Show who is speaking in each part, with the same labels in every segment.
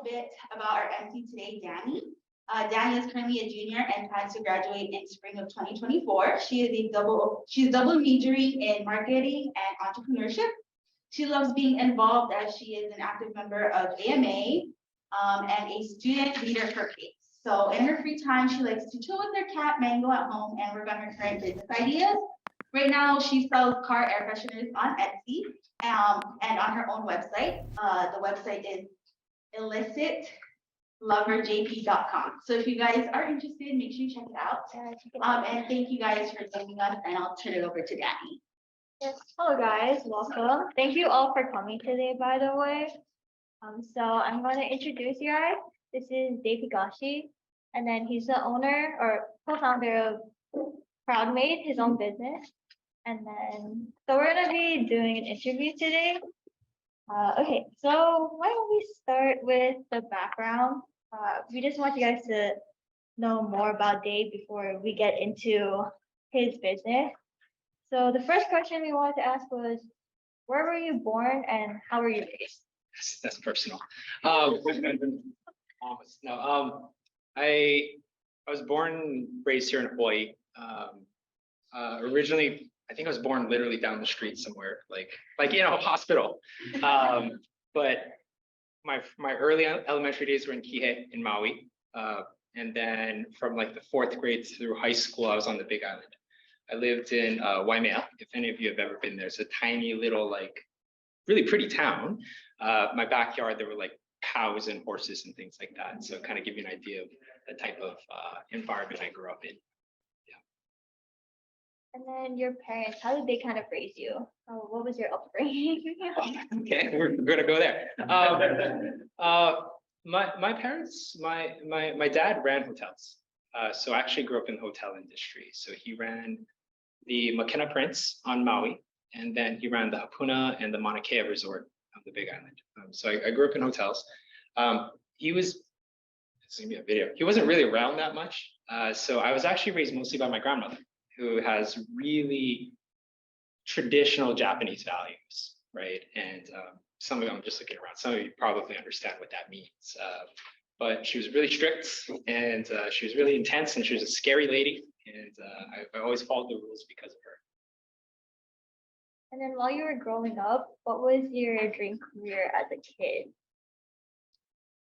Speaker 1: little bit about our MC today, Danny. Danny is currently a junior and plans to graduate in spring of 2024. She's double majoring in marketing and entrepreneurship. She loves being involved as she is an active member of AMA and a student leader for PACE. So in her free time, she likes to chill with her cat Mango at home and work on her current business ideas. Right now, she sells car air fresheners on Etsy and on her own website. The website is illicitloverjp.com. So if you guys are interested, make sure you check it out. And thank you guys for joining us, and I'll turn it over to Danny.
Speaker 2: Yes. Hello guys, welcome. Thank you all for coming today, by the way. So I'm going to introduce you guys. This is Dave Higashi, and then he's the owner or co-founder of ProudMade, his own business. And then, so we're going to be doing an interview today. Okay, so why don't we start with the background? We just want you guys to know more about Dave before we get into his business. So the first question we wanted to ask was, where were you born and how were you raised?
Speaker 3: That's personal. I was born and raised here in Hawaii. Originally, I think I was born literally down the street somewhere, like a hospital. But my early elementary days were in Kihei in Maui, and then from like the 4th grade through high school, I was on the Big Island. I lived in Waimea. If any of you have ever been there, it's a tiny little, like, really pretty town. My backyard, there were like cows and horses and things like that. So kind of give you an idea of the type of environment I grew up in.
Speaker 2: And then your parents, how did they kind of raise you? What was your upbringing?
Speaker 3: Okay, we're gonna go there. My parents, my dad ran hotels. So I actually grew up in the hotel industry. So he ran the McKenna Prince on Maui, and then he ran the Hapuna and the Mauna Kea Resort on the Big Island. So I grew up in hotels. This is gonna be a video. He wasn't really around that much. So I was actually raised mostly by my grandmother, who has really traditional Japanese values, right? And some of them, I'm just looking around, some of you probably understand what that means. But she was really strict, and she was really intense, and she was a scary lady. And I always followed the rules because of her.
Speaker 2: And then while you were growing up, what was your dream career as a kid?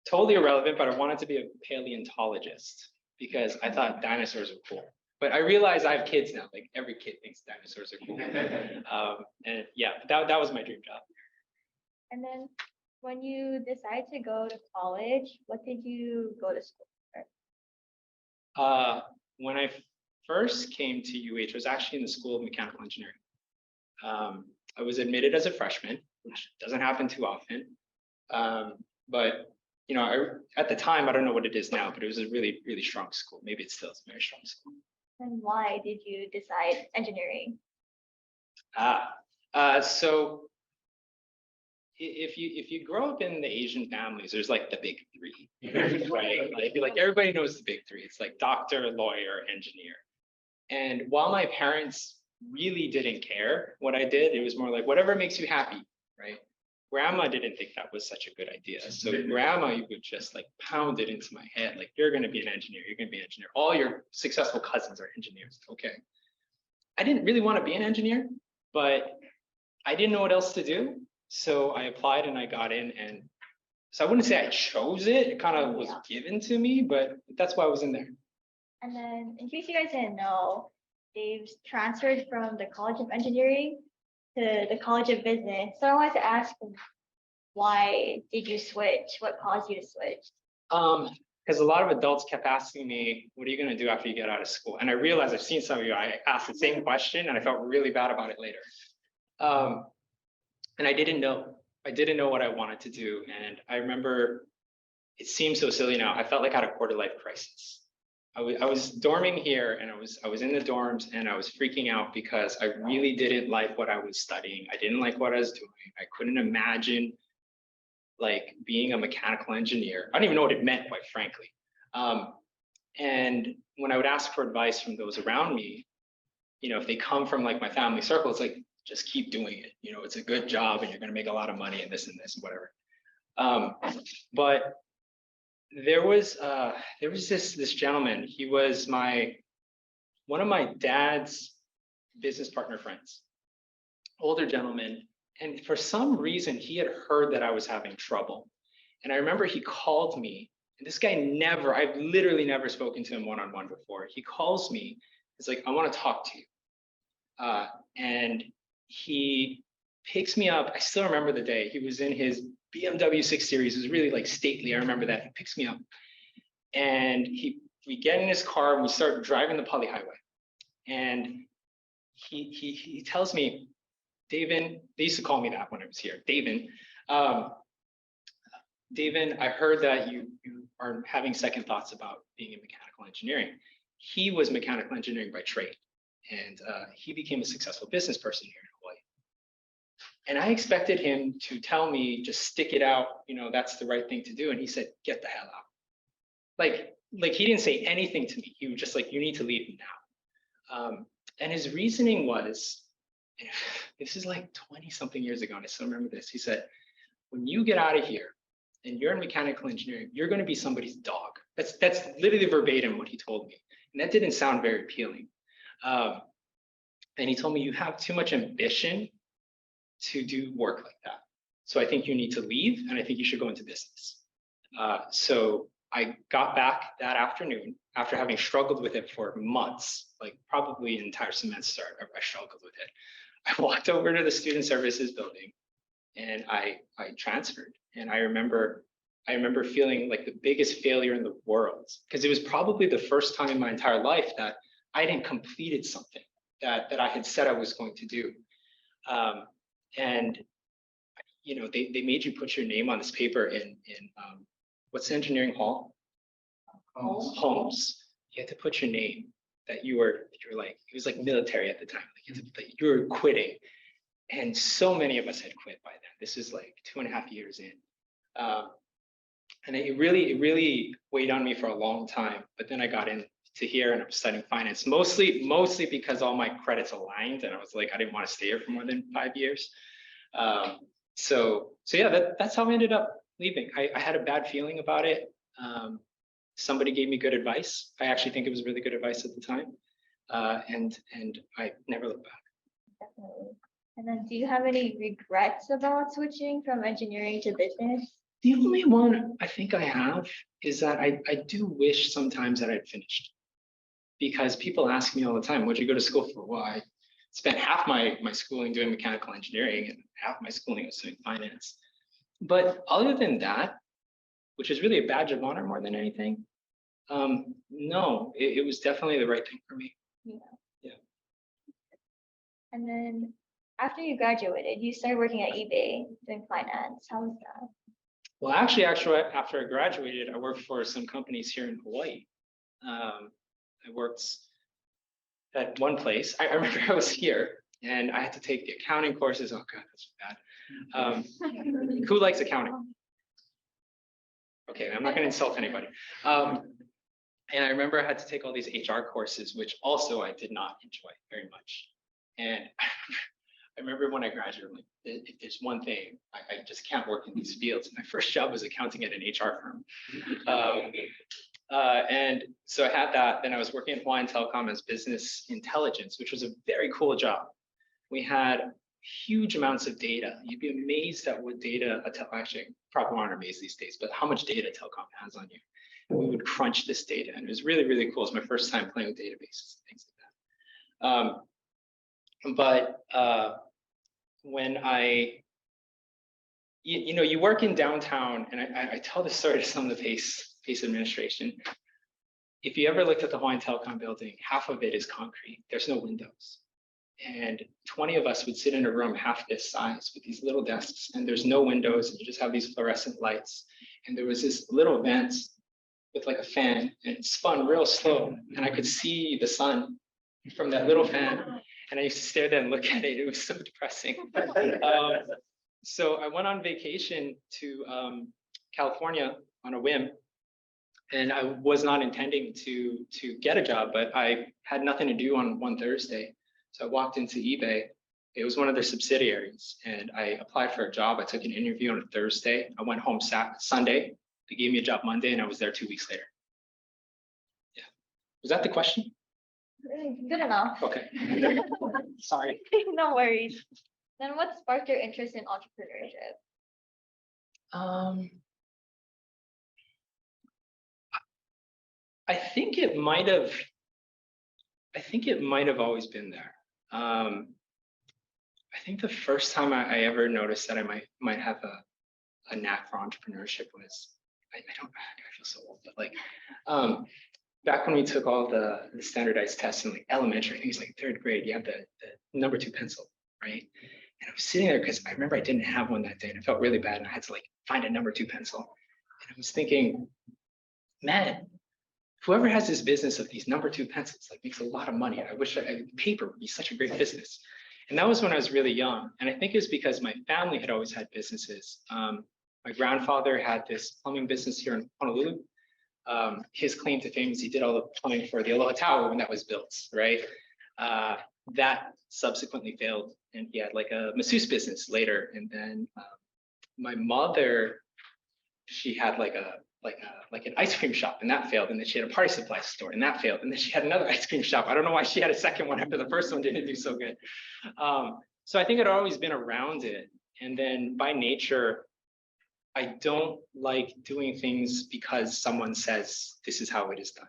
Speaker 3: Totally irrelevant, but I wanted to be a paleontologist because I thought dinosaurs were cool. But I realize I have kids now. Like every kid thinks dinosaurs are cool. And yeah, that was my dream job.
Speaker 2: And then when you decided to go to college, what did you go to school for?
Speaker 3: When I first came to UH, I was actually in the School of Mechanical Engineering. I was admitted as a freshman, which doesn't happen too often. But you know, at the time, I don't know what it is now, but it was a really, really strong school. Maybe it still is a very strong school.
Speaker 2: And why did you decide engineering?
Speaker 3: So if you grow up in the Asian families, there's like the big 3, right? Like everybody knows the big 3. It's like doctor, lawyer, engineer. And while my parents really didn't care what I did, it was more like whatever makes you happy, right? Grandma didn't think that was such a good idea. So grandma would just like pound it into my head, like, you're going to be an engineer, you're going to be an engineer. All your successful cousins are engineers. Okay. I didn't really want to be an engineer, but I didn't know what else to do. So I applied and I got in. And so I wouldn't say I chose it. It kind of was given to me, but that's why I was in there.
Speaker 2: And then in case you guys didn't know, Dave's transferred from the College of Engineering to the College of Business. So I wanted to ask, why did you switch? What caused you to switch?
Speaker 3: Because a lot of adults kept asking me, what are you going to do after you get out of school? And I realized I've seen some of you, I asked the same question and I felt really bad about it later. And I didn't know what I wanted to do. And I remember, it seems so silly now, I felt like I had a quarter life crisis. I was dorming here, and I was in the dorms, and I was freaking out because I really didn't like what I was studying. I didn't like what I was doing. I couldn't imagine like being a mechanical engineer. I don't even know what it meant, quite frankly. And when I would ask for advice from those around me, you know, if they come from like my family circle, it's like, just keep doing it. You know, it's a good job and you're going to make a lot of money and this and whatever. But there was this gentleman. He was one of my dad's business partner friends, older gentleman. And for some reason, he had heard that I was having trouble. And I remember he called me, and this guy I've literally never spoken to him one-on-one before. He calls me, he's like, I want to talk to you. And he picks me up. I still remember the day. He was in his BMW 6 Series. It was really like stately. I remember that. He picks me up, and we get in his car and we start driving the Pali Highway. And he tells me, Davin, they used to call me that when I was here, Davin. Davin, I heard that you are having second thoughts about being in mechanical engineering. He was mechanical engineering by trade, and he became a successful business person here in Hawaii. And I expected him to tell me, just stick it out, that's the right thing to do. And he said, get the hell out. Like he didn't say anything to me. He was just like, you need to leave now. And his reasoning was, this is like 20 something years ago, and I still remember this. He said, when you get out of here and you're in mechanical engineering, you're going to be somebody's dog. That's literally verbatim what he told me. And that didn't sound very appealing. And he told me, you have too much ambition to do work like that. So I think you need to leave, and I think you should go into business. So I got back that afternoon after having struggled with it for months, like probably an entire semester. I struggled with it. I walked over to the student services building, and I transferred. And I remember feeling like the biggest failure in the world, because it was probably the first time in my entire life that I hadn't completed something that I had said I was going to do. And they made you put your name on this paper in what's the engineering hall? Homes. You had to put your name that you were like, it was like military at the time. Like you were quitting. And so many of us had quit by then. This is like 2.5 years in. And it really weighed on me for a long time. But then I got into here and I'm studying finance, mostly because all my credits aligned. And I was like, I didn't want to stay here for more than 5 years. So yeah, that's how I ended up leaving. I had a bad feeling about it. Somebody gave me good advice. I actually think it was really good advice at the time. And I never looked back.
Speaker 2: Definitely. And then do you have any regrets about switching from engineering to business?
Speaker 3: The only one I think I have is that I do wish sometimes that I'd finished. Because people ask me all the time, what'd you go to school for? Well, I spent half my schooling doing mechanical engineering and half my schooling was doing finance. But other than that, which is really a badge of honor more than anything, no, it was definitely the right thing for me. Yeah.
Speaker 2: And then after you graduated, you started working at eBay doing finance. How was that?
Speaker 3: Well, actually, after I graduated, I worked for some companies here in Hawaii. I worked at one place. I remember I was here and I had to take the accounting courses. Oh God, that's bad. Who likes accounting? Okay, I'm not going to insult anybody. And I remember I had to take all these HR courses, which also I did not enjoy very much. And I remember when I graduated, like, if there's one thing, I just can't work in these fields. My first job was accounting at an HR firm. And so I had that. Then I was working at Hawaiian Telecom as business intelligence, which was a very cool job. We had huge amounts of data. You'd be amazed at what data, actually, probably aren't amazed these days, but how much data telecom has on you. And we would crunch this data, and it was really, really cool. It was my first time playing with databases and things like that. When you work in downtown, and I tell this story to some of the PACE administration. If you ever looked at the Hawaiian Telecom building, half of it is concrete. There's no windows. And 20 of us would sit in a room half this size with these little desks, and there's no windows, and you just have these fluorescent lights. And there was this little vent with like a fan, and it spun real slow, and I could see the sun from that little fan. And I used to stare there and look at it. It was so depressing. So I went on vacation to California on a whim, and I was not intending to get a job, but I had nothing to do on one Thursday. So I walked into eBay. It was one of their subsidiaries, and I applied for a job. I took an interview on a Thursday. I went home Sunday, They gave me a job Monday and I was there 2 weeks later. Yeah. Was that the question?
Speaker 2: Good enough.
Speaker 3: Okay. Sorry.
Speaker 2: No worries. Then what sparked your interest in entrepreneurship?
Speaker 3: I think it might have always been there. I think the first time I ever noticed that I might have a knack for entrepreneurship was, I feel so old, but like back when we took all the standardized tests in like elementary, I think it's like 3rd grade, you have the number 2 pencil, right? And I was sitting there because I remember I didn't have one that day and it felt really bad and I had to like find a number 2 pencil. And I was thinking, man, whoever has this business of these number 2 pencils like makes a lot of money. I wish paper would be such a great business. And that was when I was really young. And I think it's because my family had always had businesses. My grandfather had this plumbing business here in Honolulu. His claim to fame is he did all the plumbing for the Aloha Tower when that was built, right? That subsequently failed, and he had like a masseuse business later. And then my mother, she had like an ice cream shop, and that failed. And then she had a party supply store, and that failed. And then she had another ice cream shop. I don't know why she had a second one after the first one didn't do so good. So I think it had always been around it. And then by nature, I don't like doing things because someone says this is how it is done.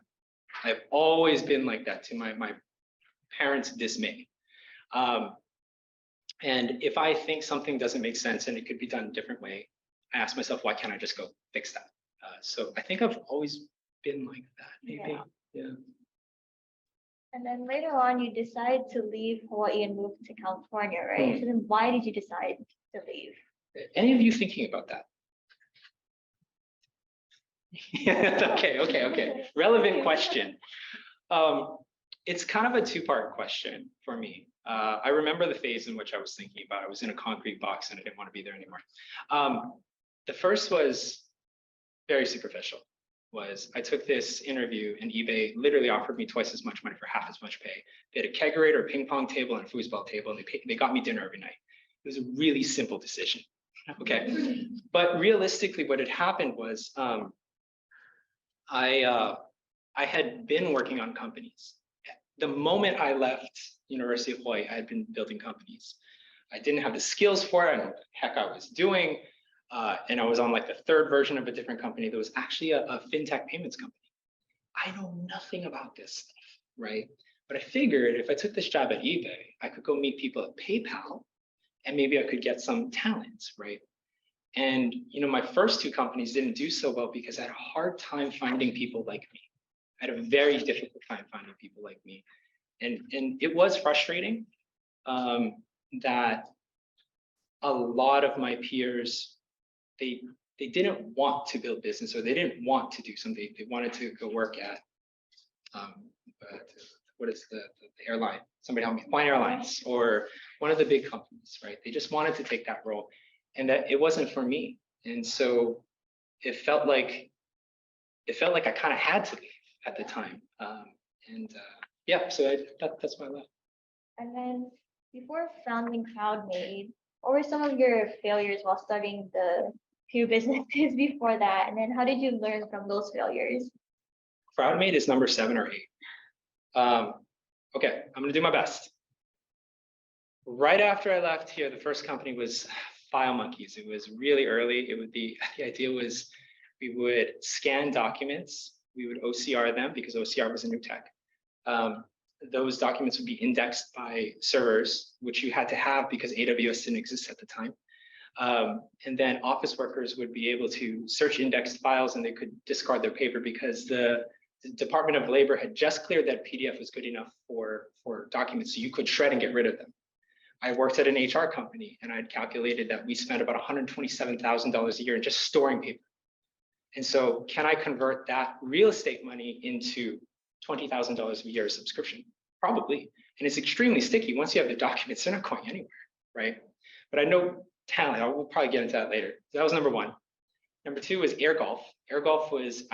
Speaker 3: I've always been like that, to my parents' dismay. And if I think something doesn't make sense and it could be done a different way, I ask myself, why can't I just go fix that? So I think I've always been like that, maybe. Yeah.
Speaker 2: And then later on, you decide to leave Hawaii and move to California, right? So then why did you decide to leave?
Speaker 3: Any of you thinking about that? Okay. Relevant question. It's kind of a 2-part question for me. I remember the phase in which I was thinking about it. I was in a concrete box and I didn't want to be there anymore. The first was very superficial. I took this interview and eBay literally offered me twice as much money for half as much pay. They had a kegerator, a ping pong table, and a foosball table, and they got me dinner every night. It was a really simple decision. Okay, but realistically, what had happened was I had been working on companies. The moment I left University of Hawaii, I had been building companies. I didn't have the skills for it. I don't know what the heck I was doing. And I was on like the 3rd version of a different company that was actually a fintech payments company. I know nothing about this stuff, right? But I figured if I took this job at eBay, I could go meet people at PayPal and maybe I could get some talents, right? And my first 2 companies didn't do so well because I had a hard time finding people like me. I had a very difficult time finding people like me. And it was frustrating that a lot of my peers, they didn't want to build business, or they didn't want to do something. They wanted to go work at what is the airline? Somebody help me. Flying Airlines, or one of the big companies, right? They just wanted to take that role, and that it wasn't for me. And so it felt like I kind of had to leave at the time. Yeah, so that's why I left.
Speaker 2: And then before founding CrowdMade, what were some of your failures while studying the few businesses before that? And then how did you learn from those failures?
Speaker 3: CrowdMade is number 7 or 8. Okay, I'm gonna do my best. Right after I left here, the first company was File Monkeys. It was really early. The idea was we would scan documents, we would OCR them because OCR was a new tech. Those documents would be indexed by servers, which you had to have because AWS didn't exist at the time. And then office workers would be able to search indexed files and they could discard their paper because the Department of Labor had just cleared that PDF was good enough for documents, so you could shred and get rid of them. I worked at an HR company and I'd calculated that we spent about $127,000 a year in just storing paper. And so can I convert that real estate money into $20,000 a year subscription? Probably. And it's extremely sticky. Once you have the documents, they're not going anywhere, right? But I know talent. We'll probably get into that later. So that was number 1. Number 2 was air golf. Air golf was,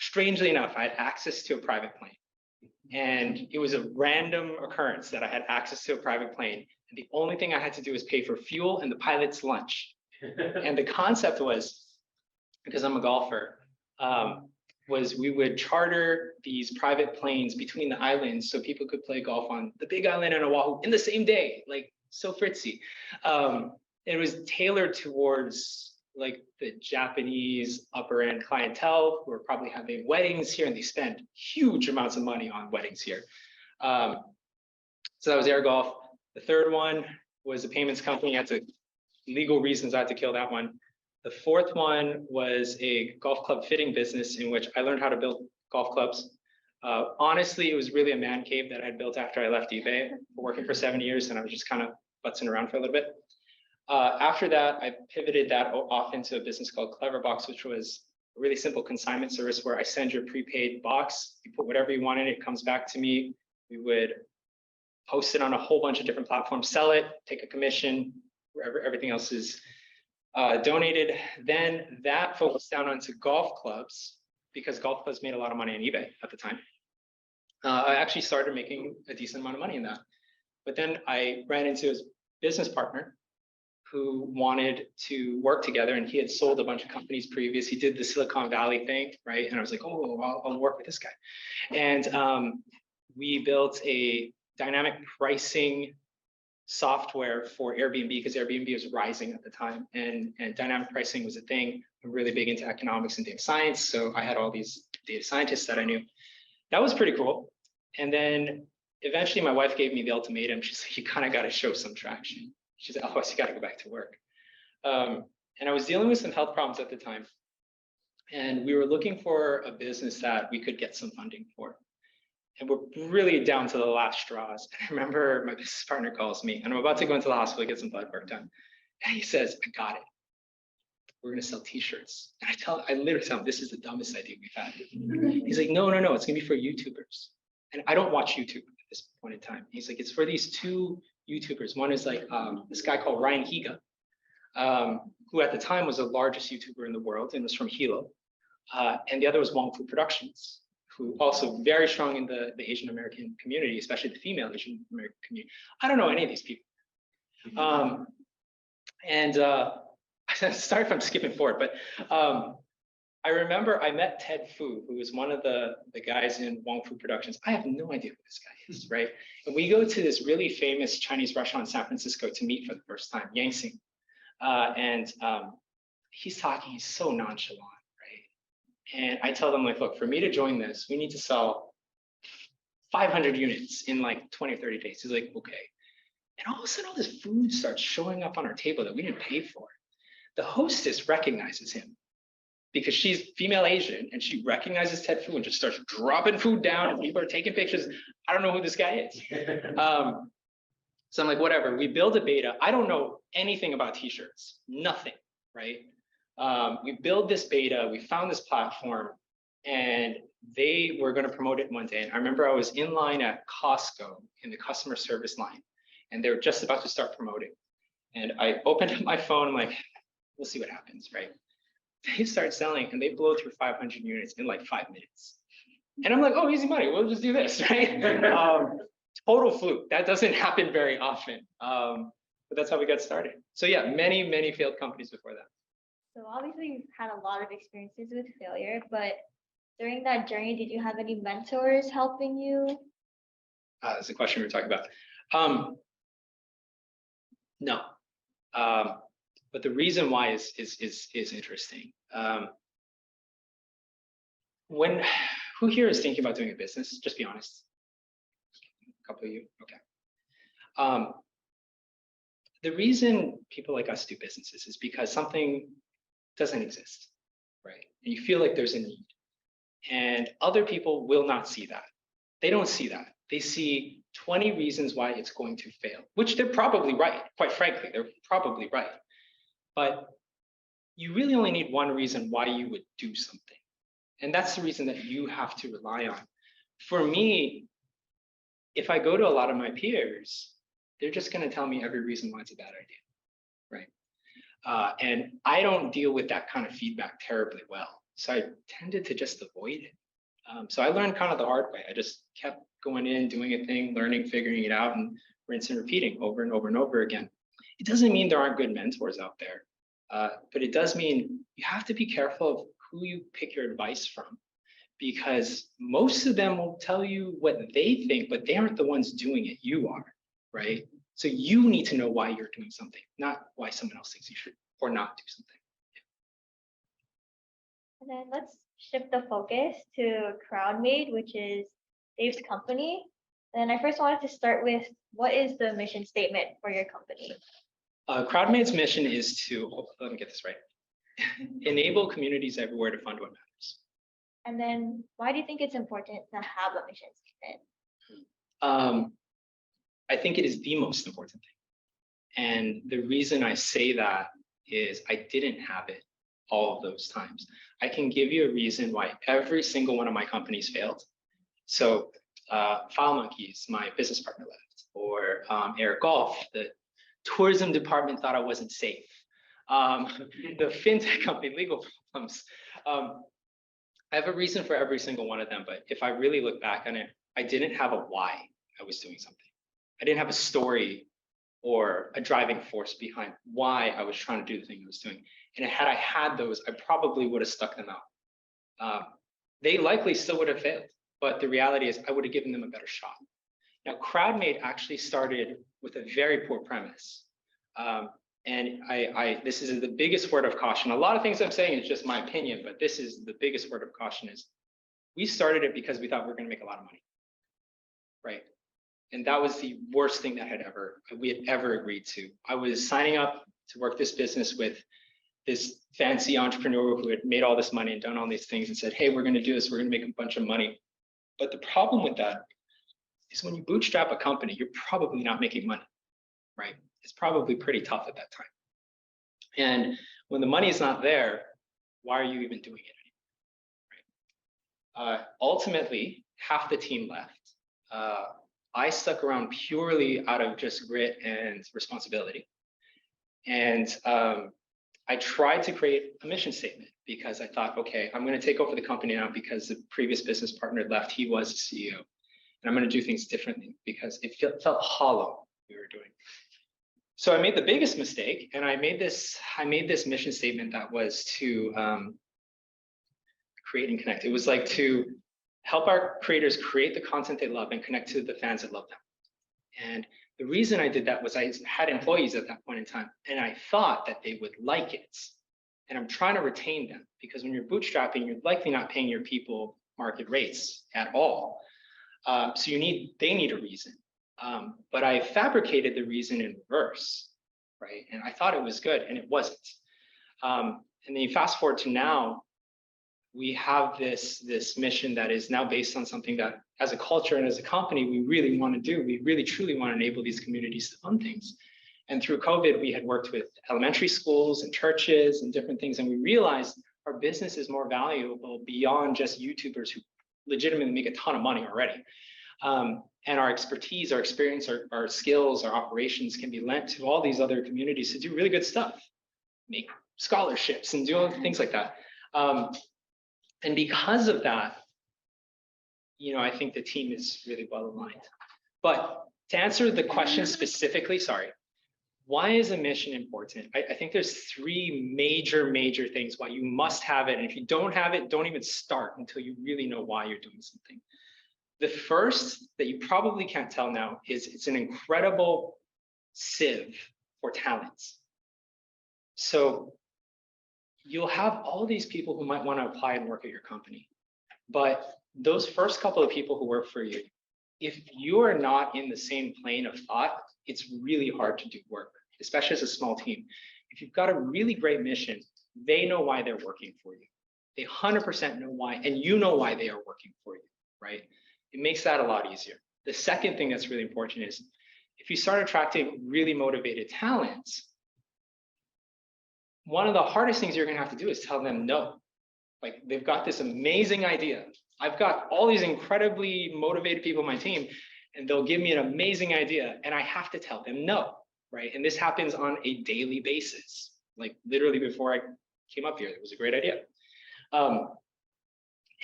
Speaker 3: strangely enough, I had access to a private plane. And it was a random occurrence that I had access to a private plane. And the only thing I had to do was pay for fuel and the pilot's lunch. And the concept was, because I'm a golfer, was we would charter these private planes between the islands so people could play golf on the Big Island and Oahu in the same day, like so fritzy. It was tailored towards like the Japanese upper end clientele who are probably having weddings here, and they spend huge amounts of money on weddings here. So that was air golf. The third one was a payments company. I had to, legal reasons, I had to kill that one. The fourth one was a golf club fitting business in which I learned how to build golf clubs. Honestly, it was really a man cave that I had built after I left eBay for working for 7 years, and I was just kind of butzing around for a little bit. After that, I pivoted that off into a business called Cleverbox, which was a really simple consignment service where I send your prepaid box, you put whatever you want in it, it comes back to me. We would post it on a whole bunch of different platforms, sell it, take a commission, wherever everything else is donated. Then that focused down onto golf clubs because golf clubs made a lot of money on eBay at the time. I actually started making a decent amount of money in that. But then I ran into his business partner who wanted to work together, and he had sold a bunch of companies previous. He did the Silicon Valley thing, right? And I was like, oh, I'll work with this guy. And we built a dynamic pricing software for Airbnb because Airbnb was rising at the time, and dynamic pricing was a thing. I'm really big into economics and data science, so I had all these data scientists that I knew. That was pretty cool. And then eventually my wife gave me the ultimatum. She's like, you kind of got to show some traction. She said, otherwise you got to go back to work. And I was dealing with some health problems at the time, and we were looking for a business that we could get some funding for. And we're really down to the last straws. And I remember my business partner calls me, and I'm about to go into the hospital to get some blood work done. And he says, I got it. We're going to sell t-shirts. And I literally tell him, this is the dumbest idea we've had. He's like, no, it's going to be for YouTubers. And I don't watch YouTube at this point in time. He's like, it's for these two YouTubers. One is like this guy called Ryan Higa, who at the time was the largest YouTuber in the world and was from Hilo. And the other was Wong Fu Productions, who also very strong in the Asian American community, especially the female Asian American community. I don't know any of these people. Sorry if I'm skipping forward, but I remember I met Ted Fu, who was one of the guys in Wong Fu Productions. I have no idea who this guy is, right? And we go to this really famous Chinese restaurant in San Francisco to meet for the first time, Yangsing. He's talking, he's so nonchalant, right? And I tell them, like, look, for me to join this, we need to sell 500 units in like 20 or 30 days. He's like, okay. And all of a sudden, all this food starts showing up on our table that we didn't pay for. The hostess recognizes him because she's female Asian, and she recognizes Ted Fu and just starts dropping food down, and people are taking pictures. I don't know who this guy is. So I'm like, whatever. We build a beta. I don't know anything about t-shirts, nothing, right? We build this beta. We found this platform, and they were going to promote it one day. And I remember I was in line at Costco in the customer service line, and they were just about to start promoting. And I opened up my phone. I'm like, we'll see what happens, right? They start selling, and they blow through 500 units in like 5 minutes. And I'm like, oh, easy money. We'll just do this, right? Total fluke. That doesn't happen very often. But that's how we got started. So yeah, many failed companies before that.
Speaker 2: So obviously you've had a lot of experiences with failure, but during that journey, did you have any mentors helping you?
Speaker 3: That's the question we were talking about. No. But the reason why is interesting. Who here is thinking about doing a business? Just be honest. A couple of you, okay. The reason people like us do businesses is because something doesn't exist, right? And you feel like there's a need, and other people will not see that. They don't see that. They see 20 reasons why it's going to fail, which they're probably right. Quite frankly, they're probably right. But you really only need one reason why you would do something. And that's the reason that you have to rely on. For me, if I go to a lot of my peers, they're just going to tell me every reason why it's a bad idea, right? And I don't deal with that kind of feedback terribly well. So I tended to just avoid it. So I learned kind of the hard way. I just kept going in, doing a thing, learning, figuring it out, and rinse and repeating over and over and over again. It doesn't mean there aren't good mentors out there. But it does mean you have to be careful of who you pick your advice from, because most of them will tell you what they think, but they aren't the ones doing it. You are, right? So you need to know why you're doing something, not why someone else thinks you should or not do something.
Speaker 2: And then let's shift the focus to CrowdMade, which is Dave's company. And I first wanted to start with, what is the mission statement for your company?
Speaker 3: CrowdMade's mission is to, let me get this right, enable communities everywhere to fund what matters.
Speaker 2: And then why do you think it's important to have a mission statement?
Speaker 3: I think it is the most important thing. And the reason I say that is I didn't have it all of those times. I can give you a reason why every single one of my companies failed. So File Monkeys, my business partner left, or Air Golf, the tourism department thought I wasn't safe. The fintech company, legal problems. I have a reason for every single one of them, but if I really look back on it, I didn't have a why I was doing something. I didn't have a story or a driving force behind why I was trying to do the thing I was doing. And had I had those, I probably would have stuck them out. They likely still would have failed, but the reality is I would have given them a better shot. Now, CrowdMade actually started with a very poor premise. And this is the biggest word of caution. A lot of things I'm saying is just my opinion, but this is the biggest word of caution is we started it because we thought we were going to make a lot of money, right? And that was the worst thing that we had ever agreed to. I was signing up to work this business with this fancy entrepreneur who had made all this money and done all these things and said, hey, we're going to do this. We're going to make a bunch of money. But the problem with that is when you bootstrap a company, you're probably not making money, right? It's probably pretty tough at that time. And when the money is not there, why are you even doing it anymore, right? Ultimately, half the team left. I stuck around purely out of just grit and responsibility. And I tried to create a mission statement because I thought, okay, I'm going to take over the company now because the previous business partner left. He was the CEO. And I'm going to do things differently because it felt hollow we were doing. So I made the biggest mistake, and I made this mission statement that was to create and connect. It was like to help our creators create the content they love and connect to the fans that love them. And the reason I did that was I had employees at that point in time, and I thought that they would like it. And I'm trying to retain them because when you're bootstrapping, you're likely not paying your people market rates at all. So they need a reason. But I fabricated the reason in reverse, right? And I thought it was good, and it wasn't. And then you fast forward to now, we have this mission that is now based on something that, as a culture and as a company, we really want to do. We really truly want to enable these communities to fund things. And through COVID, we had worked with elementary schools and churches and different things, and we realized our business is more valuable beyond just YouTubers who legitimately make a ton of money already. And our expertise, our experience, our skills, our operations can be lent to all these other communities to do really good stuff, make scholarships and do things like that. And because of that, I think the team is really well aligned. But to answer the question specifically, why is a mission important? I think there's three major things why you must have it. And if you don't have it, don't even start until you really know why you're doing something. The first that you probably can't tell now is it's an incredible sieve for talents. So you'll have all these people who might want to apply and work at your company. But those first couple of people who work for you, if you are not in the same plane of thought, it's really hard to do work, especially as a small team. If you've got a really great mission, they know why they're working for you. They 100% know why, and you know why they are working for you, right? It makes that a lot easier. The second thing that's really important is if you start attracting really motivated talents, one of the hardest things you're going to have to do is tell them no. Like, they've got this amazing idea. I've got all these incredibly motivated people on my team, and they'll give me an amazing idea, and I have to tell them no, right? And this happens on a daily basis. Like, literally before I came up here, it was a great idea.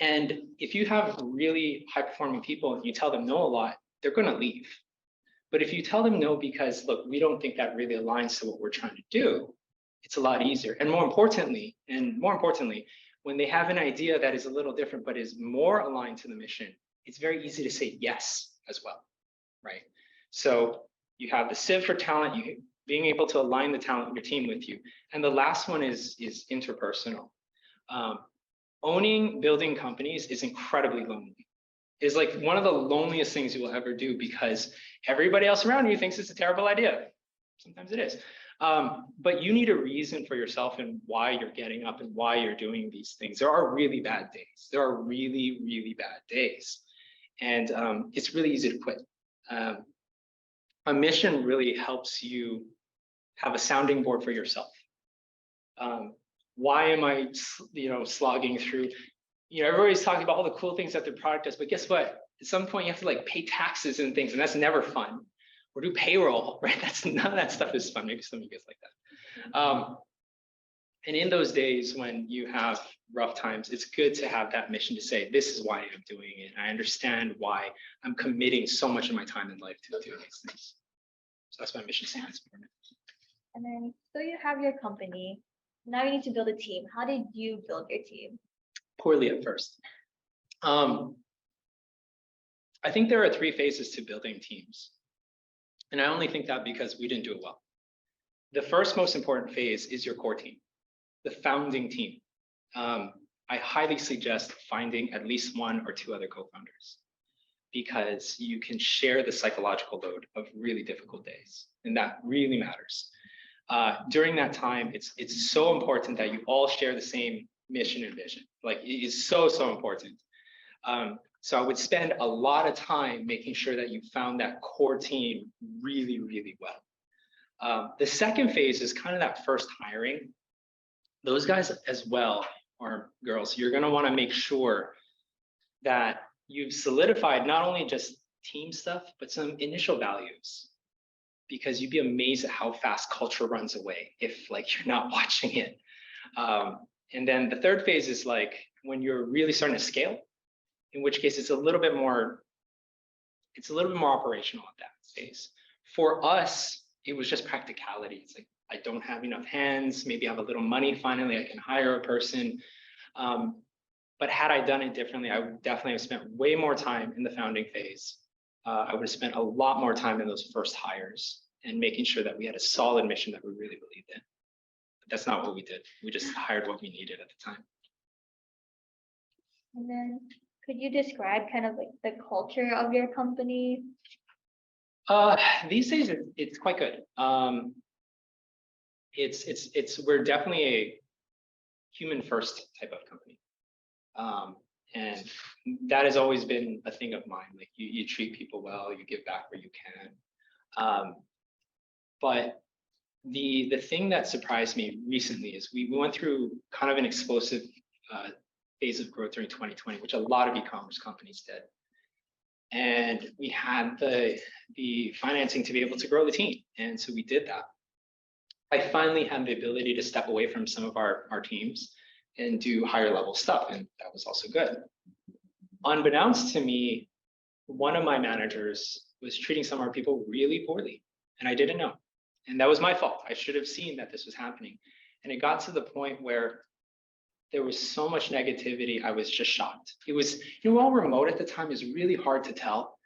Speaker 3: And if you have really high-performing people and you tell them no a lot, they're going to leave. But if you tell them no because, look, we don't think that really aligns to what we're trying to do, it's a lot easier. And more importantly, when they have an idea that is a little different, but is more aligned to the mission, it's very easy to say yes as well, right? So you have the sieve for talent, you being able to align the talent of your team with you. And the last one is interpersonal. Building companies is incredibly lonely. It's like one of the loneliest things you will ever do because everybody else around you thinks it's a terrible idea. Sometimes it is. But you need a reason for yourself and why you're getting up and why you're doing these things. There are really bad days. There are really, really bad days. And it's really easy to quit. A mission really helps you have a sounding board for yourself. Why am I, slogging through? Everybody's talking about all the cool things that their product does, but guess what? At some point, you have to like pay taxes and things, and that's never fun. Or do payroll, right? None of that stuff is fun. Maybe some of you guys like that. And in those days when you have rough times, it's good to have that mission to say, this is why I'm doing it. I understand why I'm committing so much of my time in life to doing these things. So that's my mission statement.
Speaker 2: And then, so you have your company. Now you need to build a team. How did you build your team?
Speaker 3: Poorly at first. I think there are 3 phases to building teams. And I only think that because we didn't do it well. The first most important phase is your core team, the founding team. I highly suggest finding at least 1 or 2 other co-founders because you can share the psychological load of really difficult days. And that really matters. During that time, it's so important that you all share the same mission and vision. Like it is so important. So I would spend a lot of time making sure that you found that core team really, really well. The second phase is kind of that first hiring. Those guys as well, or girls, you're going to want to make sure that you've solidified not only just team stuff, but some initial values. Because you'd be amazed at how fast culture runs away if like you're not watching it. And then the third phase is like when you're really starting to scale, in which case it's a little bit more operational at that phase. For us, it was just practicality. It's like, I don't have enough hands, maybe I have a little money, finally I can hire a person. But had I done it differently, I would definitely have spent way more time in the founding phase. I would have spent a lot more time in those first hires and making sure that we had a solid mission that we really believed in. But that's not what we did. We just hired what we needed at the time.
Speaker 2: And then could you describe kind of like the culture of your company?
Speaker 3: These days it's quite good. We're definitely a human first type of company. And that has always been a thing of mine. Like you treat people well, you give back where you can. But the thing that surprised me recently is we went through kind of an explosive phase of growth during 2020, which a lot of e-commerce companies did. And we had the financing to be able to grow the team. And so we did that. I finally had the ability to step away from some of our teams and do higher level stuff. And that was also good. Unbeknownst to me, one of my managers was treating some of our people really poorly. And I didn't know. And that was my fault. I should have seen that this was happening. And it got to the point where there was so much negativity, I was just shocked. It was, while remote at the time, it was really hard to tell.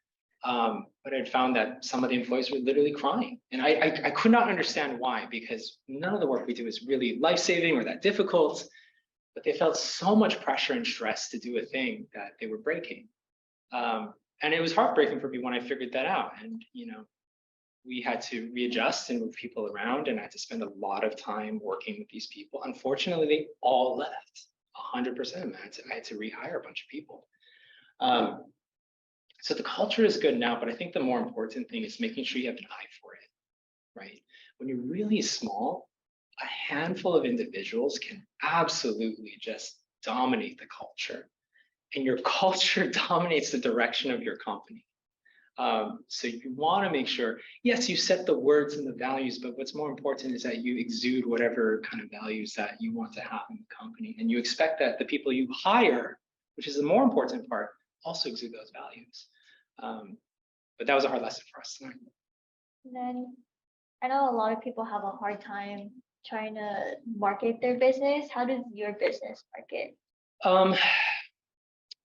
Speaker 3: But I found that some of the employees were literally crying. And I could not understand why, because none of the work we do is really life-saving or that difficult. But they felt so much pressure and stress to do a thing that they were breaking. And it was heartbreaking for me when I figured that out. And, we had to readjust and move people around, and I had to spend a lot of time working with these people. Unfortunately, they all left, 100%. I had to rehire a bunch of people. So the culture is good now, but I think the more important thing is making sure you have an eye for it, right? When you're really small, a handful of individuals can absolutely just dominate the culture, and your culture dominates the direction of your company. So you want to make sure, yes, you set the words and the values, but what's more important is that you exude whatever kind of values that you want to have in the company. And you expect that the people you hire, which is the more important part, also exude those values. But that was a hard lesson for us tonight.
Speaker 2: And then I know a lot of people have a hard time trying to market their business? How does your business market?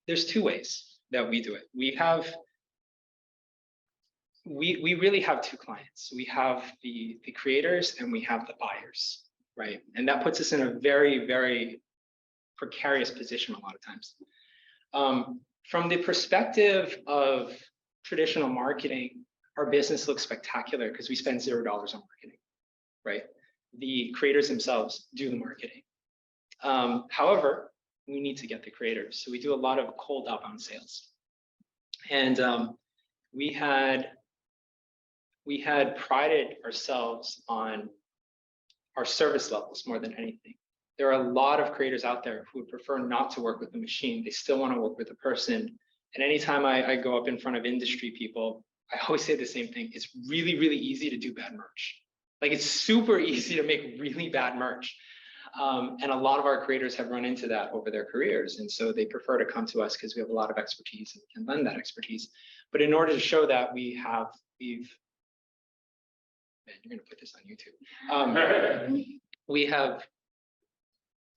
Speaker 3: There's two ways that we do it. We really have two clients. We have the creators and we have the buyers, right? And that puts us in a very, very precarious position a lot of times. From the perspective of traditional marketing, our business looks spectacular because we spend $0 on marketing, right? The creators themselves do the marketing. However, we need to get the creators. So we do a lot of cold outbound sales. And we had prided ourselves on our service levels more than anything. There are a lot of creators out there who would prefer not to work with a machine. They still want to work with a person. And anytime I go up in front of industry people, I always say the same thing. It's really, really easy to do bad merch. Like it's super easy to make really bad merch. And a lot of our creators have run into that over their careers. And so they prefer to come to us because we have a lot of expertise and we can lend that expertise. But in order to show that we've, man, you're going to put this on YouTube. We have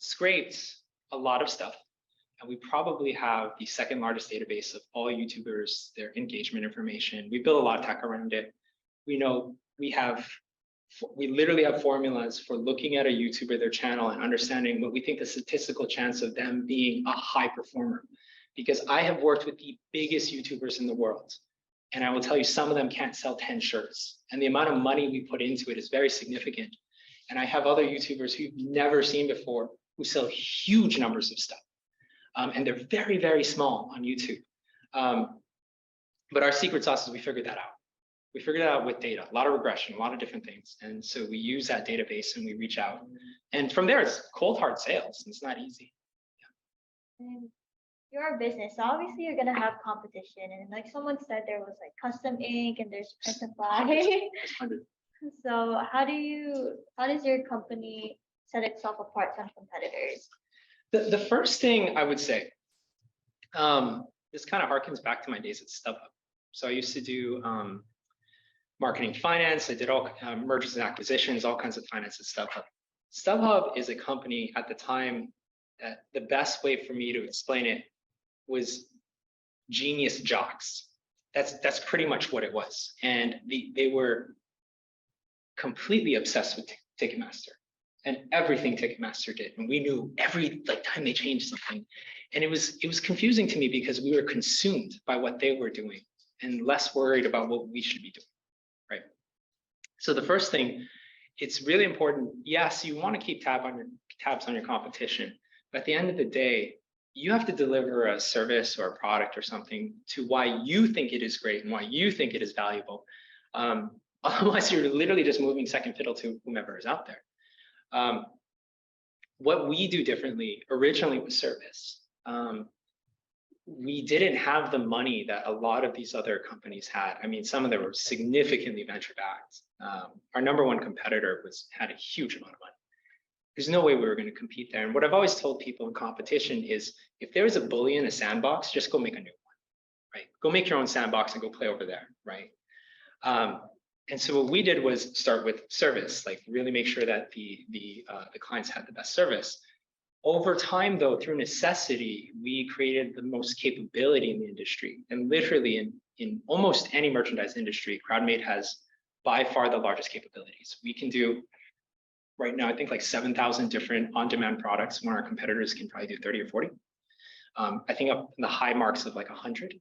Speaker 3: scraped a lot of stuff. And we probably have the second largest database of all YouTubers, their engagement information. We build a lot of tech around it. We know we literally have formulas for looking at a YouTuber, their channel, and understanding what we think the statistical chance of them being a high performer. Because I have worked with the biggest YouTubers in the world. And I will tell you, some of them can't sell 10 shirts. And the amount of money we put into it is very significant. And I have other YouTubers who you've never seen before who sell huge numbers of stuff. And they're very, very small on YouTube. But our secret sauce is we figured that out. We figured it out with data, a lot of regression, a lot of different things. And so we use that database and we reach out. And from there, it's cold, hard sales. And it's not easy.
Speaker 2: Yeah. And you're a business, so obviously you're gonna have competition. And like someone said, there was like custom ink and there's print supply. So how does your company set itself apart from competitors?
Speaker 3: The first thing I would say, this kind of harkens back to my days at StubHub. So I used to do marketing finance. I did all mergers and acquisitions, all kinds of finance at StubHub. StubHub is a company at the time that the best way for me to explain it was genius jocks. That's pretty much what it was. And they were completely obsessed with Ticketmaster and everything Ticketmaster did. And we knew every time they changed something. And it was confusing to me because we were consumed by what they were doing and less worried about what we should be doing, right? So the first thing, it's really important. Yes, you want to keep tabs on your competition, but at the end of the day, you have to deliver a service or a product or something to why you think it is great and why you think it is valuable. Otherwise, you're literally just moving second fiddle to whomever is out there. What we do differently originally was service. We didn't have the money that a lot of these other companies had. I mean, some of them were significantly venture backed. Our number one competitor had a huge amount of money. There's no way we were going to compete there. And what I've always told people in competition is, if there is a bully in a sandbox, just go make a new one, right? Go make your own sandbox and go play over there, right? And so what we did was start with service, like really make sure that the clients had the best service. Over time, though, through necessity, we created the most capability in the industry. And literally in almost any merchandise industry, CrowdMate has by far the largest capabilities. We can do right now, I think like 7,000 different on-demand products when our competitors can probably do 30 or 40. I think up in the high marks of like 100.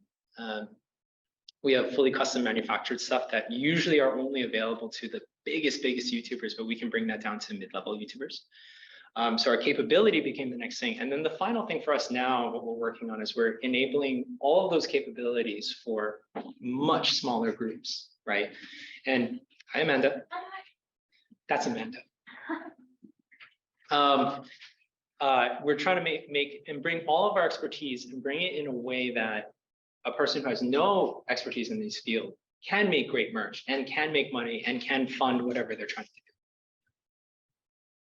Speaker 3: We have fully custom manufactured stuff that usually are only available to the biggest YouTubers, but we can bring that down to mid-level YouTubers. So our capability became the next thing. And then the final thing for us now, what we're working on is we're enabling all of those capabilities for much smaller groups, right? And hi, Amanda. That's Amanda. We're trying to make and bring all of our expertise and bring it in a way that a person who has no expertise in this field can make great merch and can make money and can fund whatever they're trying to do.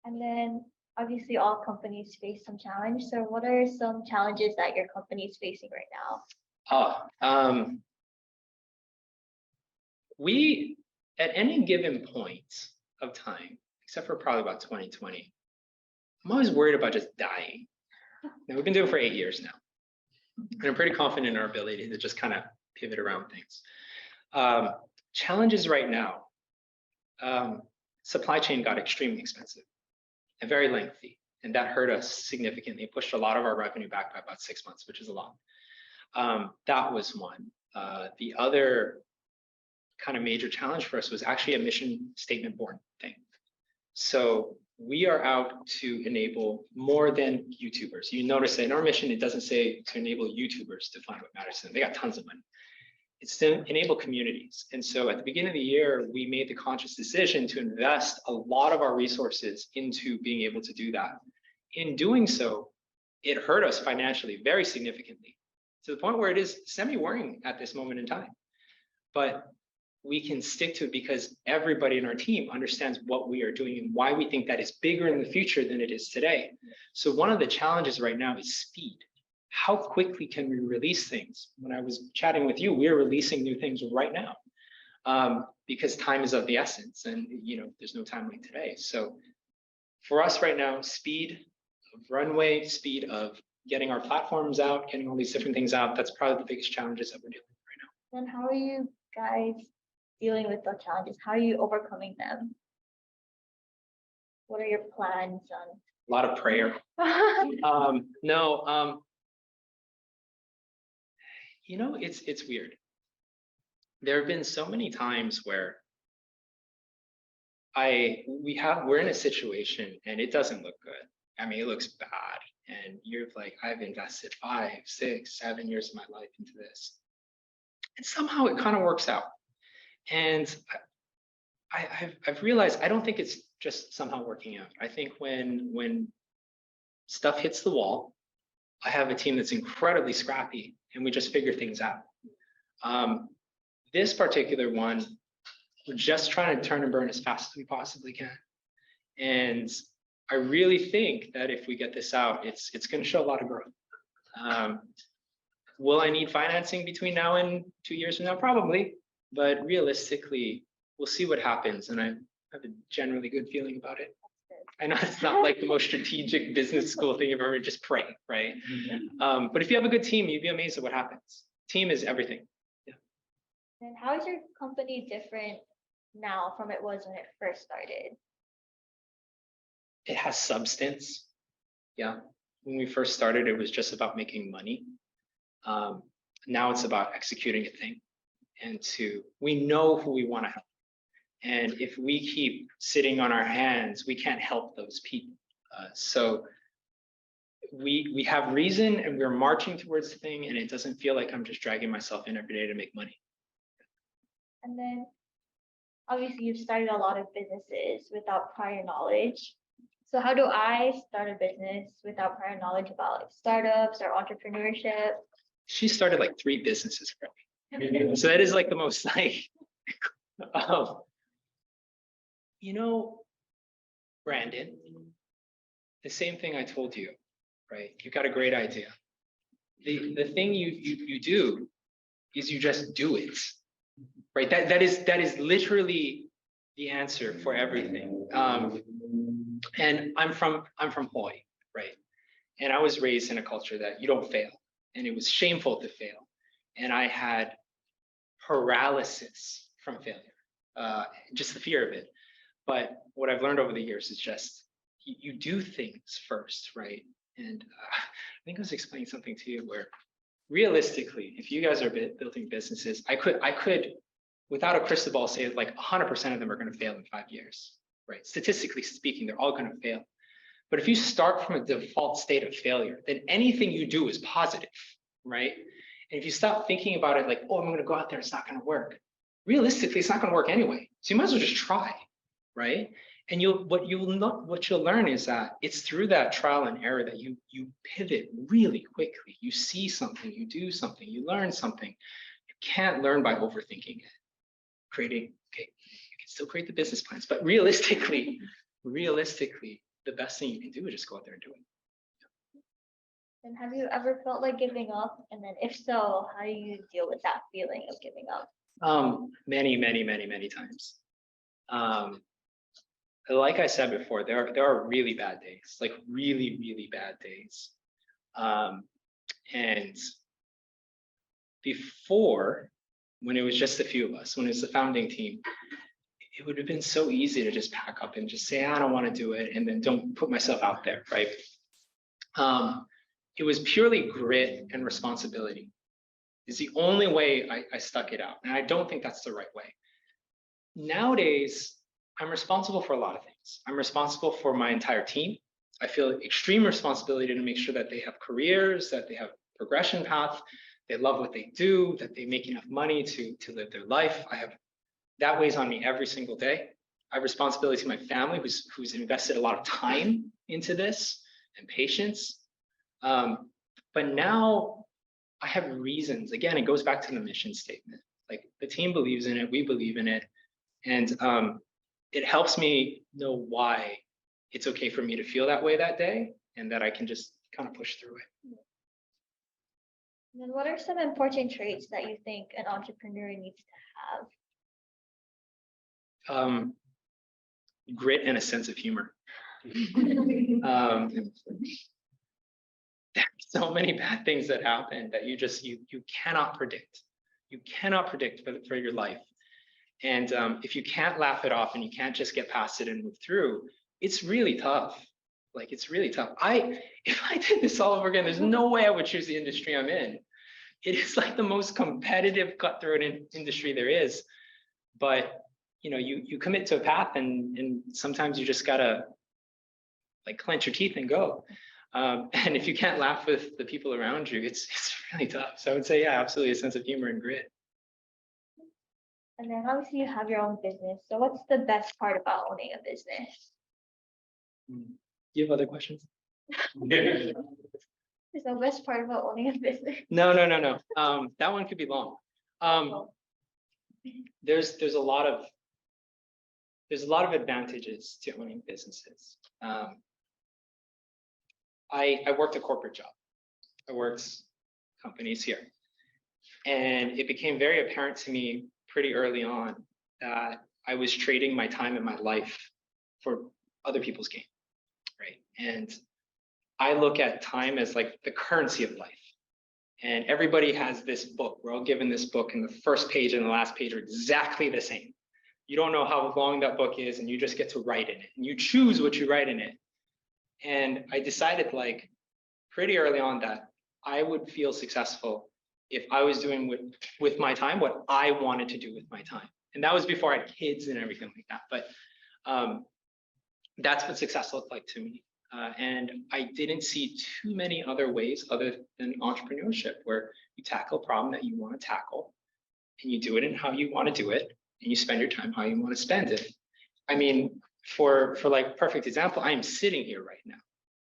Speaker 2: And then obviously all companies face some challenge. So what are some challenges that your company is facing right now?
Speaker 3: We, at any given point of time, except for probably about 2020, I'm always worried about just dying. Now we've been doing it for 8 years now. And I'm pretty confident in our ability to just kind of pivot around things. Challenges right now, supply chain got extremely expensive and very lengthy. And that hurt us significantly. It pushed a lot of our revenue back by about 6 months, which is a lot. That was one. The other kind of major challenge for us was actually a mission statement born thing. So we are out to enable more than YouTubers. You notice that in our mission, it doesn't say to enable YouTubers to find what matters to them. They got tons of money. It's to enable communities. And so at the beginning of the year, we made the conscious decision to invest a lot of our resources into being able to do that. In doing so, it hurt us financially very significantly, to the point where it is semi-worrying at this moment in time. But we can stick to it because everybody in our team understands what we are doing and why we think that is bigger in the future than it is today. So one of the challenges right now is speed. How quickly can we release things? When I was chatting with you, we're releasing new things right now because time is of the essence, and there's no time like today. So for us right now, speed of runway, speed of getting our platforms out, getting all these different things out, that's probably the biggest challenges that we're dealing with right now.
Speaker 2: Then how are you guys dealing with the challenges? How are you overcoming them? What are your plans on?
Speaker 3: A lot of prayer. It's weird. There have been so many times where we're in a situation and it doesn't look good. I mean, it looks bad. And you're like, I've invested 5, 6, 7 years of my life into this. And somehow it kind of works out. And I've realized I don't think it's just somehow working out. I think when stuff hits the wall, I have a team that's incredibly scrappy and we just figure things out. This particular one, we're just trying to turn and burn as fast as we possibly can. And I really think that if we get this out, it's going to show a lot of growth. Will I need financing between now and 2 years from now? Probably, but realistically, we'll see what happens. And I have a generally good feeling about it. I know it's not like the most strategic business school thing you've ever, just pray, right? But if you have a good team, you'd be amazed at what happens. Team is everything. Yeah.
Speaker 2: And how is your company different now from it was when it first started?
Speaker 3: It has substance. Yeah. When we first started, it was just about making money. Now it's about executing a thing. And we know who we want to help. And if we keep sitting on our hands, we can't help those people. So we have reason and we're marching towards the thing, and it doesn't feel like I'm just dragging myself in every day to make money.
Speaker 2: And then obviously you've started a lot of businesses without prior knowledge. So how do I start a business without prior knowledge about like startups or entrepreneurship?
Speaker 3: She started like 3 businesses already. So that is like the most like, Brandon, the same thing I told you, right? You got a great idea. The thing you do is you just do it, right? That is literally the answer for everything. And I'm from Hawaii, right? And I was raised in a culture that you don't fail, and it was shameful to fail. And I had paralysis from failure, just the fear of it. But what I've learned over the years is just you do things first, right? And I think I was explaining something to you where realistically, if you guys are building businesses, I could, without a crystal ball, say like 100% of them are going to fail in 5 years, right? Statistically speaking, they're all going to fail. But if you start from a default state of failure, then anything you do is positive, right? And if you stop thinking about it like, oh, I'm going to go out there, it's not going to work. Realistically, it's not going to work anyway. So you might as well just try, right? And what you'll learn is that it's through that trial and error that you pivot really quickly. You see something, you do something, you learn something. You can't learn by overthinking it. You can still create the business plans, but realistically, the best thing you can do is just go out there and do it.
Speaker 2: And have you ever felt like giving up? And then if so, how do you deal with that feeling of giving up?
Speaker 3: Many times. like I said before, there are really bad days, like really, really bad days. And before, when it was just a few of us, when it was the founding team, it would have been so easy to just pack up and just say, I don't want to do it, and then don't put myself out there, right? It was purely grit and responsibility. It's the only way I stuck it out. And I don't think that's the right way. Nowadays, I'm responsible for a lot of things. I'm responsible for my entire team. I feel extreme responsibility to make sure that they have careers, that they have progression path, they love what they do, that they make enough money to live their life. That weighs on me every single day. I have responsibility to my family, who's invested a lot of time into this and patience. But now I have reasons. Again, it goes back to the mission statement. Like the team believes in it, we believe in it, and it helps me know why it's okay for me to feel that way that day, and that I can just kind of push through it.
Speaker 2: And then what are some important traits that you think an entrepreneur needs to have?
Speaker 3: Grit and a sense of humor. There's so many bad things that happen that you cannot predict. You cannot predict for your life. And if you can't laugh it off and you can't just get past it and move through, it's really tough. Like it's really tough. If I did this all over again, there's no way I would choose the industry I'm in. It is like the most competitive, cutthroat industry there is. But you commit to a path, and sometimes you just gotta like clench your teeth and go. And if you can't laugh with the people around you, it's really tough. So I would say, yeah, absolutely, a sense of humor and grit.
Speaker 2: And then obviously you have your own business. So what's the best part about owning a business?
Speaker 3: Do you have other questions?
Speaker 2: There's no best part about owning a business.
Speaker 3: No. That one could be long. There's a lot of advantages to owning businesses. I worked a corporate job. I worked companies here, and it became very apparent to me pretty early on that I was trading my time and my life for other people's gain, right? And I look at time as like the currency of life. And everybody has this book. We're all given this book, and the first page and the last page are exactly the same. You don't know how long that book is, and you just get to write in it, and you choose what you write in it. And I decided like pretty early on that I would feel successful if I was doing with my time what I wanted to do with my time. And that was before I had kids and everything like that. But that's what success looked like to me. And I didn't see too many other ways other than entrepreneurship, where you tackle a problem that you want to tackle, and you do it in how you want to do it, and you spend your time how you want to spend it. I mean, for like perfect example, I am sitting here right now,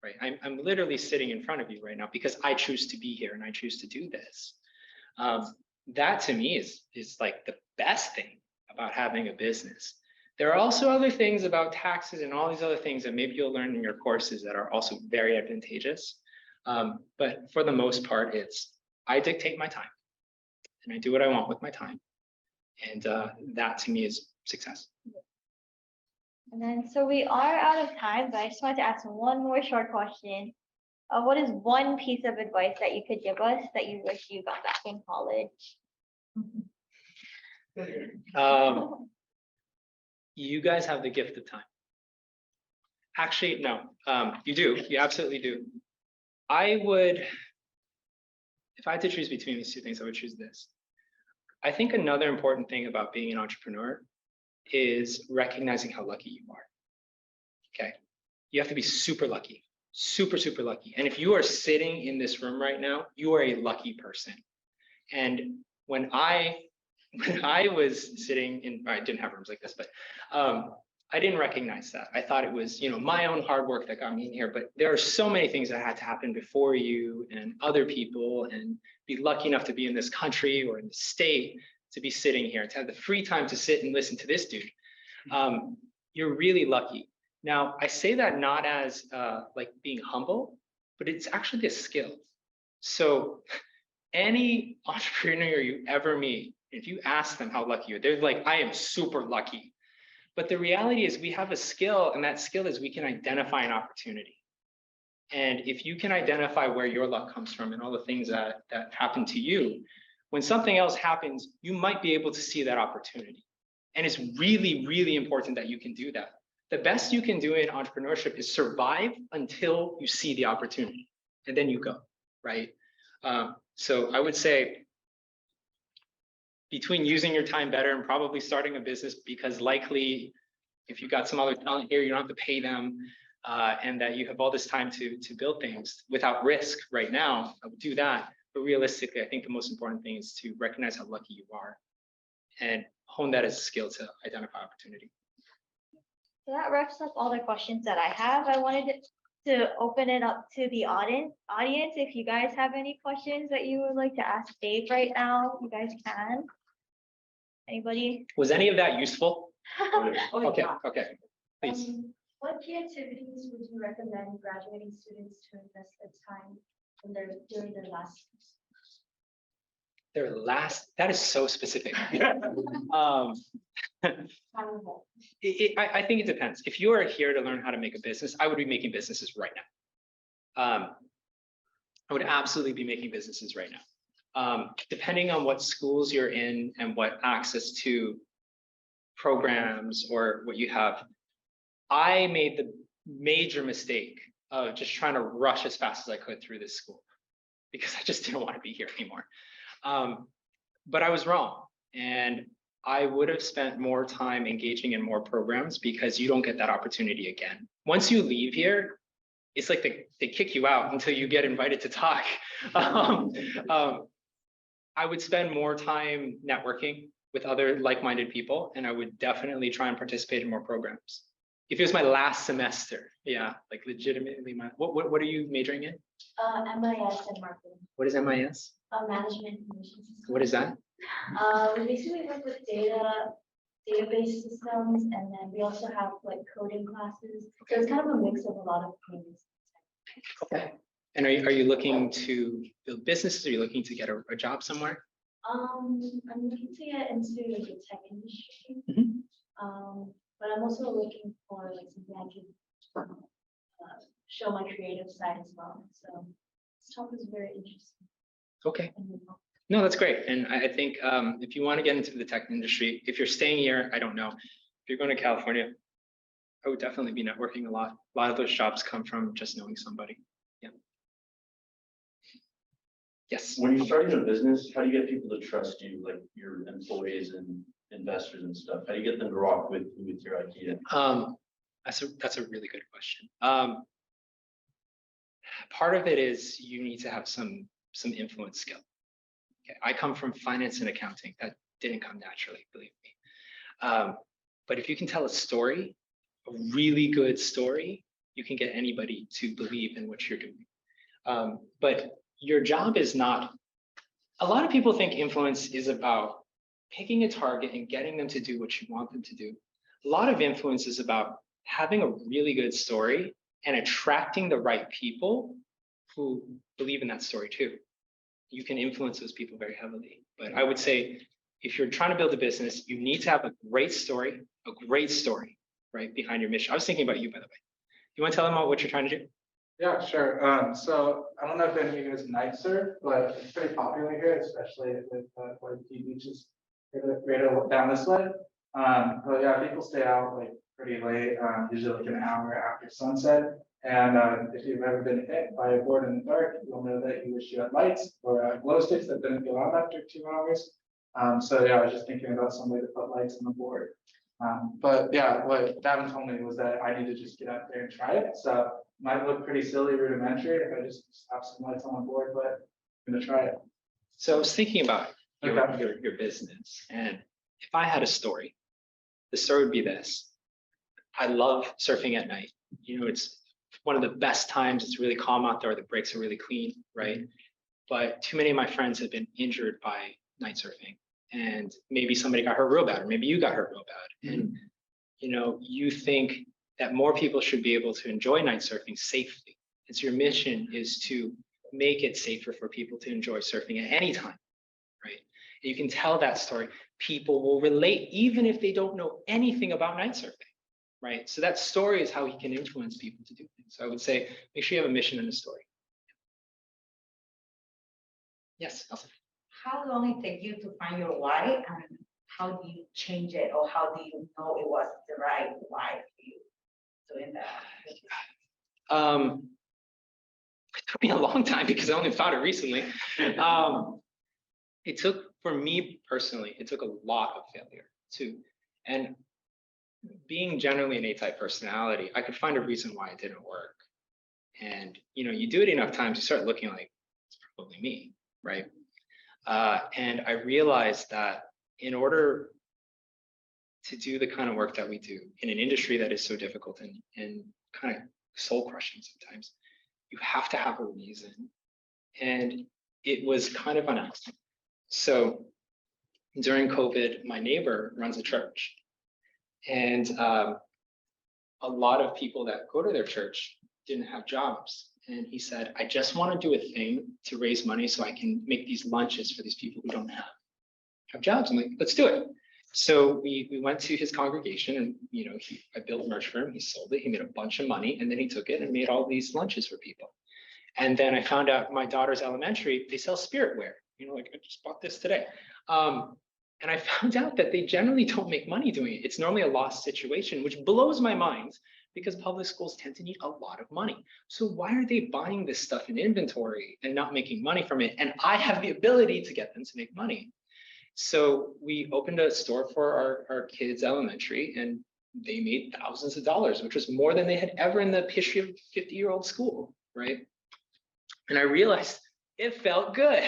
Speaker 3: right? I'm literally sitting in front of you right now because I choose to be here and I choose to do this. That to me is like the best thing about having a business. There are also other things about taxes and all these other things that maybe you'll learn in your courses that are also very advantageous. But for the most part, I dictate my time and I do what I want with my time. And that to me is success.
Speaker 2: And then, so we are out of time, but I just wanted to ask one more short question. What is one piece of advice that you could give us that you wish you got back in college?
Speaker 3: You guys have the gift of time. Actually, no, you do. You absolutely do. If I had to choose between these two things, I would choose this. I think another important thing about being an entrepreneur is recognizing how lucky you are. Okay. You have to be super lucky, super, super lucky. And if you are sitting in this room right now, you are a lucky person. And when I was sitting in, I didn't have rooms like this, but I didn't recognize that. I thought it was, my own hard work that got me in here, but there are so many things that had to happen before you and other people, and be lucky enough to be in this country or in the state to be sitting here, to have the free time to sit and listen to this dude. You're really lucky. Now, I say that not as like being humble, but it's actually a skill. So any entrepreneur you ever meet, if you ask them how lucky you are, they're like, I am super lucky. But the reality is we have a skill, and that skill is we can identify an opportunity. And if you can identify where your luck comes from and all the things that happen to you, when something else happens, you might be able to see that opportunity. And it's really, really important that you can do that. The best you can do in entrepreneurship is survive until you see the opportunity, and then you go, right? So I would say between using your time better and probably starting a business, because likely if you've got some other talent here, you don't have to pay them, and that you have all this time to build things without risk right now, I would do that. But realistically, I think the most important thing is to recognize how lucky you are and hone that as a skill to identify opportunity.
Speaker 2: So that wraps up all the questions that I have. I wanted to open it up to the audience. If you guys have any questions that you would like to ask Dave right now, you guys can. Anybody?
Speaker 3: Was any of that useful?
Speaker 2: Oh,
Speaker 3: Okay,
Speaker 2: yeah.
Speaker 3: okay, please.
Speaker 4: What key activities would you recommend graduating students to invest their time in during their last?
Speaker 3: That is so specific. I think it depends. If you are here to learn how to make a business, I would be making businesses right now. I would absolutely be making businesses right now. Depending on what schools you're in and what access to programs or what you have, I made the major mistake of just trying to rush as fast as I could through this school because I just didn't want to be here anymore. But I was wrong. And I would have spent more time engaging in more programs because you don't get that opportunity again. Once you leave here, it's like they kick you out until you get invited to talk. I would spend more time networking with other like-minded people, and I would definitely try and participate in more programs. If it was my last semester, yeah, like legitimately what are you majoring in?
Speaker 4: MIS and marketing.
Speaker 3: What is MIS?
Speaker 4: Management information systems.
Speaker 3: What is that?
Speaker 4: We basically work with database systems, and then we also have like coding classes. So it's kind of a mix of a lot of things.
Speaker 3: Okay. And are you looking to build businesses? Are you looking to get a job somewhere?
Speaker 4: I'm looking to get into like the tech industry. But I'm also looking for like something I can show my creative side as well. So this topic is very interesting.
Speaker 3: Okay. No, that's great. And I think if you want to get into the tech industry, if you're staying here, I don't know. If you're going to California, I would definitely be networking a lot. A lot of those jobs come from just knowing somebody. Yeah. Yes.
Speaker 5: When you're starting a business, how do you get people to trust you, like your employees and investors and stuff? How do you get them to rock with your idea?
Speaker 3: That's a really good question. Part of it is you need to have some influence skill. Okay, I come from finance and accounting. That didn't come naturally, believe me. But if you can tell a story, a really good story, you can get anybody to believe in what you're doing. But your job is not, a lot of people think influence is about picking a target and getting them to do what you want them to do. A lot of influence is about having a really good story and attracting the right people who believe in that story too. You can influence those people very heavily. But I would say if you're trying to build a business, you need to have a great story, right, behind your mission. I was thinking about you, by the way. You want to tell them about what you're trying to do?
Speaker 6: Yeah, sure. So I don't know if any of you guys night surf, but it's pretty popular here, especially with Waikiki beaches right down this way. But yeah, people stay out like pretty late, usually like an hour after sunset. And if you've ever been hit by a board in the dark, you'll know that you wish you had lights or glow sticks that didn't go on after 2 hours. So yeah, I was just thinking about some way to put lights on the board. But yeah, what Davin told me was that I need to just get out there and try it. So it might look pretty silly, rudimentary if I just have some lights on the board, but I'm gonna try it.
Speaker 3: So I was thinking about
Speaker 6: Okay.
Speaker 3: your business, and if I had a story, the story would be this. I love surfing at night. You know, it's one of the best times. It's really calm out there. The breaks are really clean, right? But too many of my friends have been injured by night surfing, and maybe somebody got hurt real bad, or maybe you got hurt real bad. And you know, you think that more people should be able to enjoy night surfing safely. And so your mission is to make it safer for people to enjoy surfing at any time, right? And you can tell that story. people will relate even if they don't know anything about night surfing, right? So that story is how he can influence people to do things. So I would say, make sure you have a mission and a story. Yes, Elsa.
Speaker 7: How long it take you to find your why, and how do you change it, or how do you know it was the right why for you doing that?
Speaker 3: It took me a long time because I only found it recently. It took, for me personally, it took a lot of failure too. And being generally an A-type personality, I could find a reason why it didn't work. And you do it enough times, you start looking like it's probably me, right? And I realized that in order to do the kind of work that we do in an industry that is so difficult and kind of soul crushing sometimes, you have to have a reason. And it was kind of an accident. So during COVID, my neighbor runs a church, and a lot of people that go to their church didn't have jobs. And he said, I just want to do a thing to raise money so I can make these lunches for these people who don't have jobs. I'm like, let's do it. So we went to his congregation, and I built merch for him. He sold it. He made a bunch of money, and then he took it and made all these lunches for people. And then I found out my daughter's elementary, they sell spiritware. Like I just bought this today. And I found out that they generally don't make money doing it. It's normally a lost situation, which blows my mind because public schools tend to need a lot of money. So why are they buying this stuff in inventory and not making money from it? And I have the ability to get them to make money. So we opened a store for our kids' elementary, and they made thousands of dollars, which was more than they had ever in the history of a 50-year-old school, right? And I realized it felt good.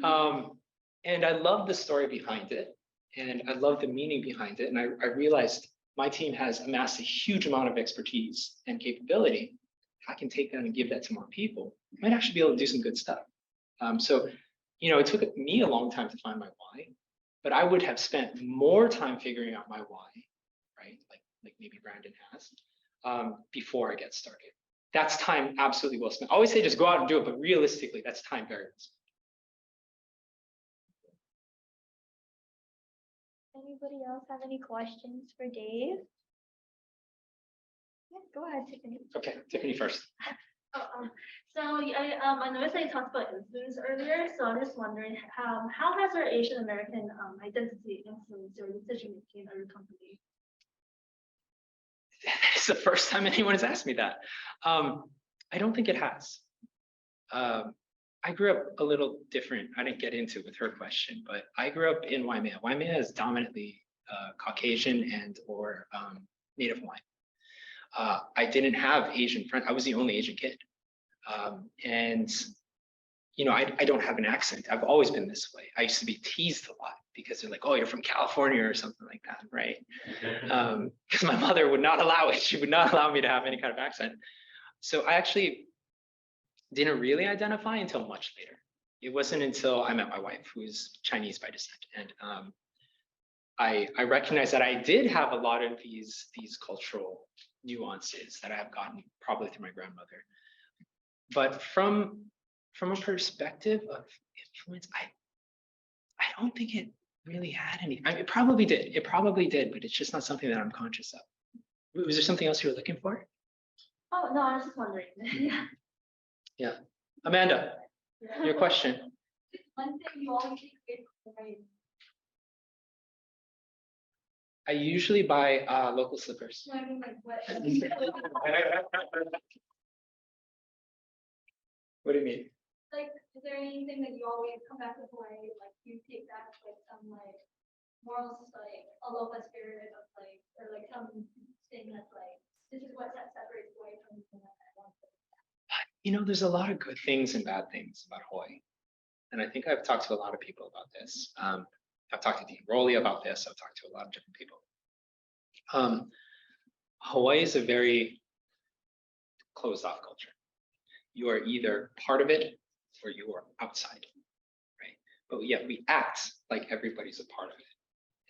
Speaker 3: And I love the story behind it, and I love the meaning behind it. And I realized my team has amassed a huge amount of expertise and capability. If I can take that and give that to more people, I might actually be able to do some good stuff. So it took me a long time to find my why, but I would have spent more time figuring out my why, right? Like maybe Brandon has, before I get started. That's time absolutely well spent. I always say just go out and do it, but realistically, that's time very well spent.
Speaker 2: Anybody else have any questions for Dave? Yeah, go ahead, Tiffany.
Speaker 3: Okay, Tiffany first.
Speaker 4: So I noticed that you talked about influence earlier, so I'm just wondering how has our Asian American identity influenced your decision making or your company?
Speaker 3: It's the first time anyone has asked me that. I don't think it has. I grew up a little different. I didn't get into it with her question, but I grew up in Waimea. Waimea is dominantly Caucasian and or Native Hawaiian. I didn't have Asian friends. I was the only Asian kid. And I don't have an accent. I've always been this way. I used to be teased a lot because they're like, oh, you're from California or something like that, right? Because my mother would not allow it. She would not allow me to have any kind of accent. So I actually didn't really identify until much later. It wasn't until I met my wife, who's Chinese by descent. And I recognized that I did have a lot of these cultural nuances that I have gotten probably through my grandmother. But from a perspective of influence, I don't think it really had any. I mean, it probably did, but it's just not something that I'm conscious of. Was there something else you were looking for?
Speaker 4: Oh no, I was just wondering.
Speaker 3: Yeah. Amanda, your question.
Speaker 4: One thing you always get right.
Speaker 3: I usually buy local slippers.
Speaker 4: I mean, like what?
Speaker 3: What do you mean?
Speaker 4: Like, is there anything that you always come back to Hawaii, like you take back like some like morals, like aloha spirit of like, or like some thing that's like, this is what separates Hawaii from anything that I want.
Speaker 3: There's a lot of good things and bad things about Hawaii. And I think I've talked to a lot of people about this. I've talked to Dean Rowley about this. I've talked to a lot of different people. Hawaii is a very closed off culture. You are either part of it or you are outside, right? But yet we act like everybody's a part of it.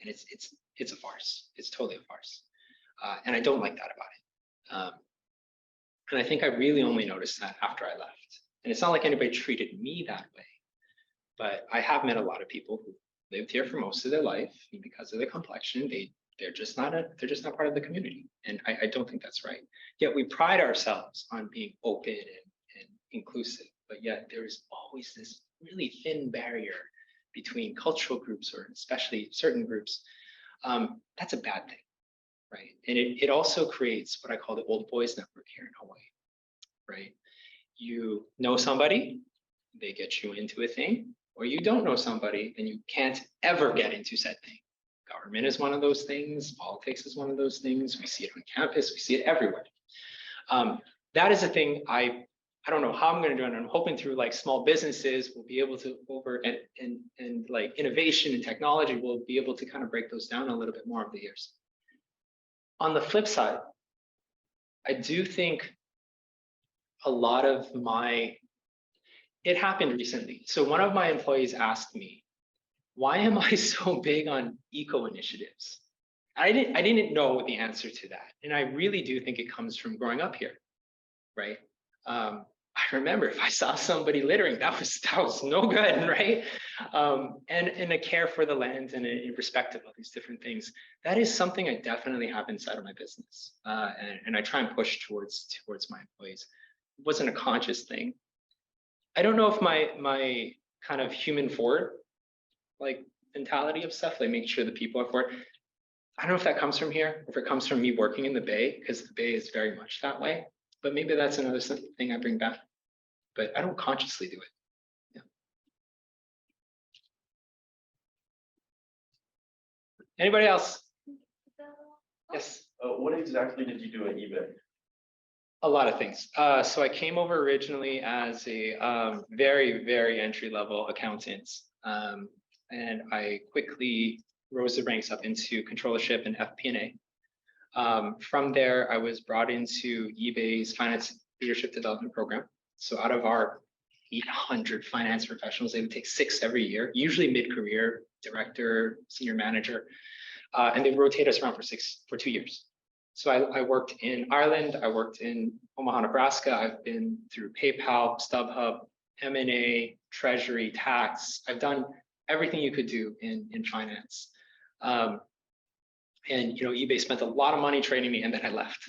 Speaker 3: And it's a farce. It's totally a farce. And I don't like that about it. And I think I really only noticed that after I left. And it's not like anybody treated me that way, but I have met a lot of people who lived here for most of their life, and because of their complexion, they're just not part of the community. And I don't think that's right. Yet we pride ourselves on being open and inclusive, but yet there is always this really thin barrier between cultural groups, or especially certain groups. That's a bad thing, right? And it also creates what I call the old boys network here in Hawaii, right? You know somebody, they get you into a thing, or you don't know somebody and you can't ever get into said thing. Government is one of those things. Politics is one of those things. We see it on campus. We see it everywhere. That is a thing I don't know how I'm going to do it. I'm hoping through like small businesses, we'll be able to and like innovation and technology, we'll be able to kind of break those down a little bit more over the years. On the flip side, I do think a lot of it happened recently. So one of my employees asked me, why am I so big on eco initiatives? I didn't know the answer to that. And I really do think it comes from growing up here, right? I remember if I saw somebody littering, that was no good, right? And a care for the land and a respect of all these different things. That is something I definitely have inside of my business. And I try and push towards my employees. It wasn't a conscious thing. I don't know if my kind of human forward, like mentality of stuff, like making sure the people are forward. I don't know if that comes from here, if it comes from me working in the Bay, because the Bay is very much that way. But maybe that's another thing I bring back. But I don't consciously do it. Yeah. Anybody else? Yes.
Speaker 5: What exactly did you do at eBay?
Speaker 3: A lot of things. So I came over originally as a very, very entry-level accountant. And I quickly rose the ranks up into controllership and FP&A. From there, I was brought into eBay's finance leadership development program. So out of our 800 finance professionals, they would take 6 every year, usually mid-career, director, senior manager, and they rotate us around for 2 years. So I worked in Ireland, I worked in Omaha, Nebraska. I've been through PayPal, StubHub, M&A, Treasury, tax. I've done everything you could do in finance. And eBay spent a lot of money training me, and then I left.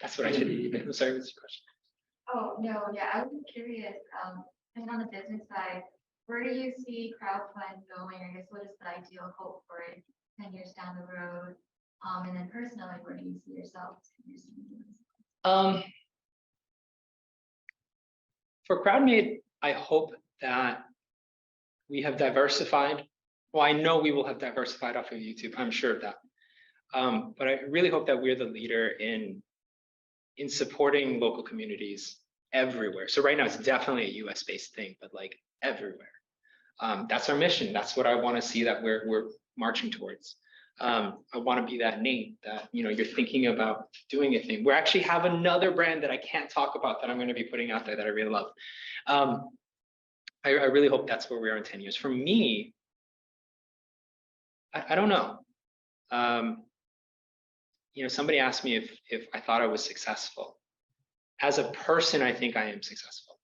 Speaker 3: That's what I did at eBay. I'm sorry, what's your question?
Speaker 8: Oh, no, yeah, I was curious, and on the business side, where do you see crowdfund going? I guess what is the ideal hope for it 10 years down the road? And then personally, where do you see yourself 10 years down the road?
Speaker 3: For CrowdMade, I hope that we have diversified. Well, I know we will have diversified off of YouTube. I'm sure of that. But I really hope that we're the leader in supporting local communities everywhere. So right now it's definitely a US-based thing, but like everywhere. That's our mission. That's what I want to see that we're marching towards. I want to be that name that you're thinking about doing a thing. We actually have another brand that I can't talk about that I'm going to be putting out there that I really love. I really hope that's where we are in 10 years. For me, I don't know. Somebody asked me if I thought I was successful. As a person, I think I am successful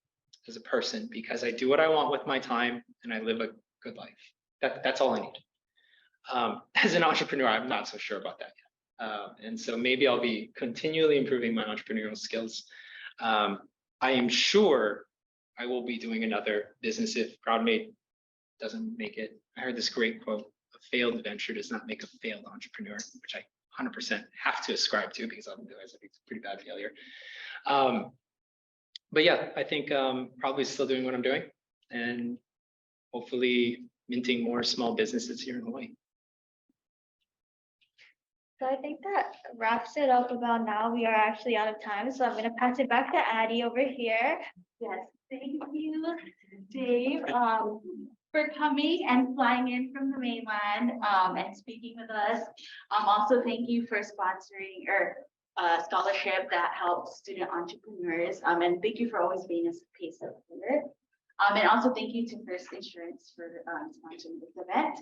Speaker 3: as a person because I do what I want with my time and I live a good life. That's all I need. As an entrepreneur, I'm not so sure about that yet. And so maybe I'll be continually improving my entrepreneurial skills. I am sure I will be doing another business if CrowdMade doesn't make it. I heard this great quote: "A failed venture does not make a failed entrepreneur," which I 100% have to ascribe to because otherwise I think it's a pretty bad failure. But yeah, I think probably still doing what I'm doing and hopefully minting more small businesses here in Hawaii.
Speaker 2: So I think that wraps it up about now. We are actually out of time, so I'm going to pass it back to Addie over here.
Speaker 1: Yes, thank you, Dave, for coming and flying in from the mainland and speaking with us. Also, thank you for sponsoring our scholarship that helps student entrepreneurs. And thank you for always being a pace supporter. And also thank you to First Insurance for sponsoring this event.